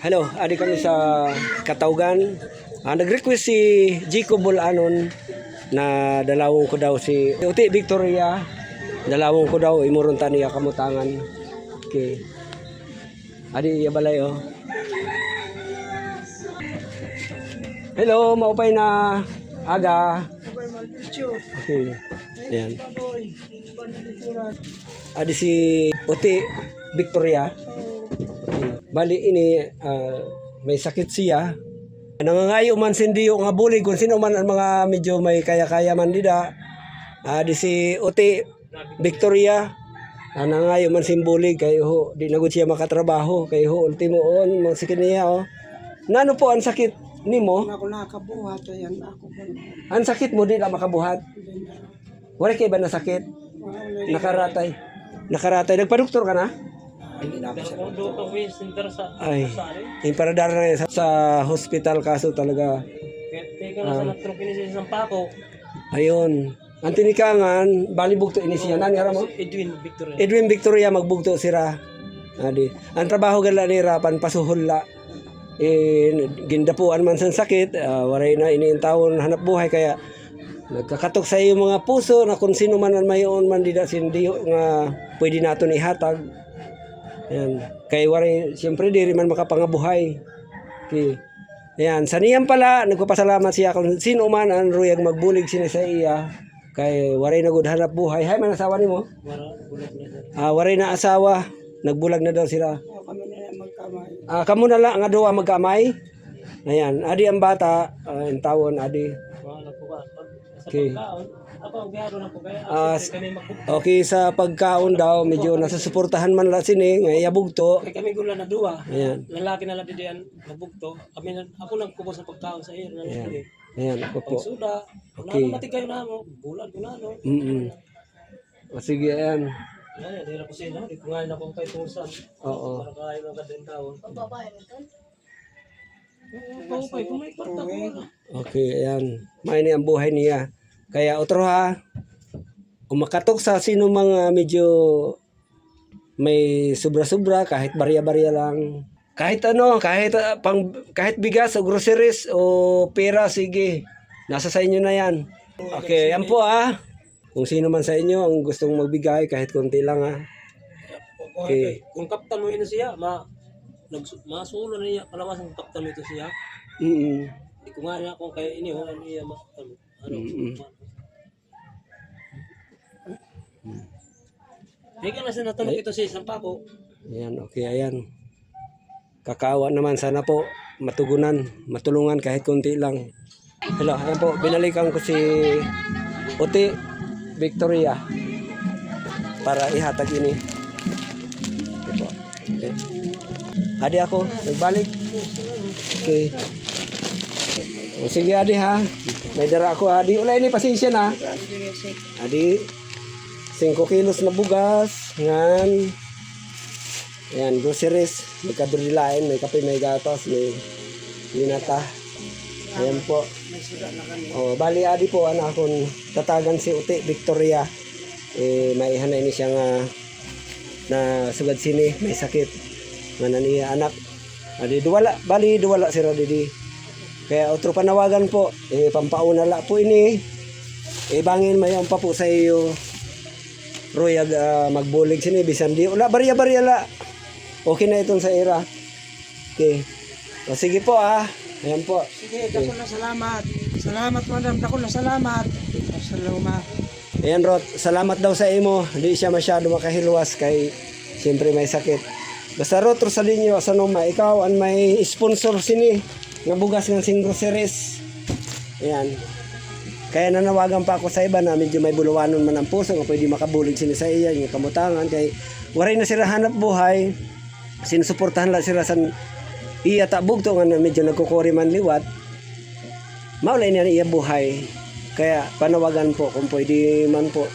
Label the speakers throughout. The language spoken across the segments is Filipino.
Speaker 1: Hello, adi kami sa Katawgan. Nag-request si Jico Bulanon na dalawon ko daw si Uti Victoria. Dalawon ko daw imurong taniya kamutangan. Okay. Adi iya balay oh. Hello, maupay na aga. Okay. Ayan. Adi si Uti Victoria. Bali ini may sakit siya. Nangangayo man sindiyo nga bulig kung sino man ang mga medyo may kaya-kaya man dida. Di si Uti Victoria. Nangangayo man simbulig kay ho di nagud siya makatrabaho kay ho ultimo on mga sakit niya oh. Nano po ang sakit nimo?
Speaker 2: Ako nakabuhat ayan ako.
Speaker 1: Ang sakit mo di na makabuhat. Wala kay ba na sakit? Nakaratay. Nakaratay nagpa-doktor ka na? Ay, yung paradar na yun sa hospital kaso talaga. Ayun. Ang tinikangan, bali bugto ini siya. Nani mo? Edwin Victoria magbugto sira. Adi. Ang trabaho gala nira panpasuhol la. Gindapuan man sa sakit, waray na ini taon hanap buhay kaya nagkakatok sa iyo mga puso na kung sino man mayon man dida sindi nga pwede naton ihatag. Ayan. Kay waray, siyempre di rin man makapangabuhay. Okay. Ayan. Sa niyan pala, nagpapasalamat siya kung sino man ang ruyag magbulig sila sa iya. Kay waray na good hanap buhay. Hay, man asawa ni mo? Waray na asawa. Nagbulag na daw sila.
Speaker 2: Kami na lang magkamay.
Speaker 1: Kamu na lang nga duwa magkamay. Ayan. Adi ang bata. Ang tawon, adi. Okay. Okay, sa pagkaon daw medyo nasusuportahan man la sini nga yabugto.
Speaker 3: Kay kami gula na duwa.
Speaker 1: Ayan.
Speaker 3: Lalaki na lang diyan nabugto. Ako lang kubos sa pagkaon sa iyo na
Speaker 1: Ayan. Ayan ako po.
Speaker 3: Suda.
Speaker 1: Okay.
Speaker 3: Namatay kayo na mo. Bulan ko na no.
Speaker 1: O sige, ayan.
Speaker 3: Ay, dira ko sino, di ko nga na kung kay tusan.
Speaker 1: Oo.
Speaker 3: Para kayo ng kadin taon. Babae nito. Oo, kung may kwarta ko.
Speaker 1: Okay, ayan. May ang buhay niya. Kaya otro ha, kung makatok sa sino mga medyo may sobra-sobra, kahit barya-barya lang, kahit ano, kahit bigas o groceries o pera, sige, nasa sa inyo na yan. Okay, yan po ha. Kung sino man sa inyo ang gustong magbigay, kahit konti lang ha.
Speaker 3: Okay. Kung kaptan mo ino siya, masulo na niya, palawas ang kaptan mo ito siya. Di ko nga na kung kaya ini, ano niya makaptan mo. Hindi na siya natanong ito sa isang pako.
Speaker 1: Ayan, okay, ayan. Kakaawa naman, sana po matugunan, matulungan kahit konti lang. Hello, ayan po, binalikan ko si Uti Victoria para ihatag ini. Okay. Adi ako, nagbalik. Okay. O sige adi ha. May dara ako adi. Ulay ni pasensya na. Adi 5 kilos na bugas. Yan. Yan, groceries. May kadrilain, may kape, may gatas, may linata. Ayan po. O, bali adi po akong tatagan si Uti Victoria. Maihan na ini siya nga na sugad sini, may sakit. Nga niya anak. Adi duwala, bali duwala sira didi. Kaya otro panawagan po, pampaunala po ini. Bangin mayon pa po sa iyo. Royag magbulig sini bisan di ula barya-barya la. Okay na itong sa era. Okay. O sige po Ayan po.
Speaker 2: Sige, dako na salamat. Salamat madam, dako na salamat. Salamat.
Speaker 1: Ayan Rot, salamat daw sa imo. Hindi siya masyado makahilwas kay siyempre may sakit. Basta Rot, Rosalinho, Sanoma, ikaw ang may sponsor sini nga bugas ng sing groceries. Ayan. Kaya nanawagan pa ako sa iba na medyo may buluwanon man ang puso nga pwede makabulig sila sa iya, yung kamutangan. Kay waray na sila hanap buhay. Sinusuportahan lang sila sa iya tabugto nga medyo nagkukuri man liwat. Maulay niya iya buhay. Kaya panawagan po kung pwede man po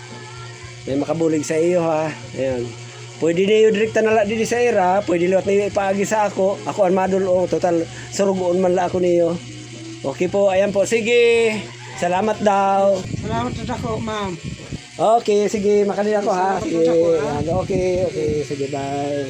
Speaker 1: may makabulig sa iyo ha. Ayan. Pwede niyo direkta na lang dito sa era, pwede liwat niyo ipaagi sa ako. Ako ang madulo, total surugoon man la ako niyo. Okay po, ayan po. Sige. Salamat daw.
Speaker 2: Salamat na dako, ma'am.
Speaker 1: Okay, sige, makanila ko ha. Sige. Okay, sige, bye.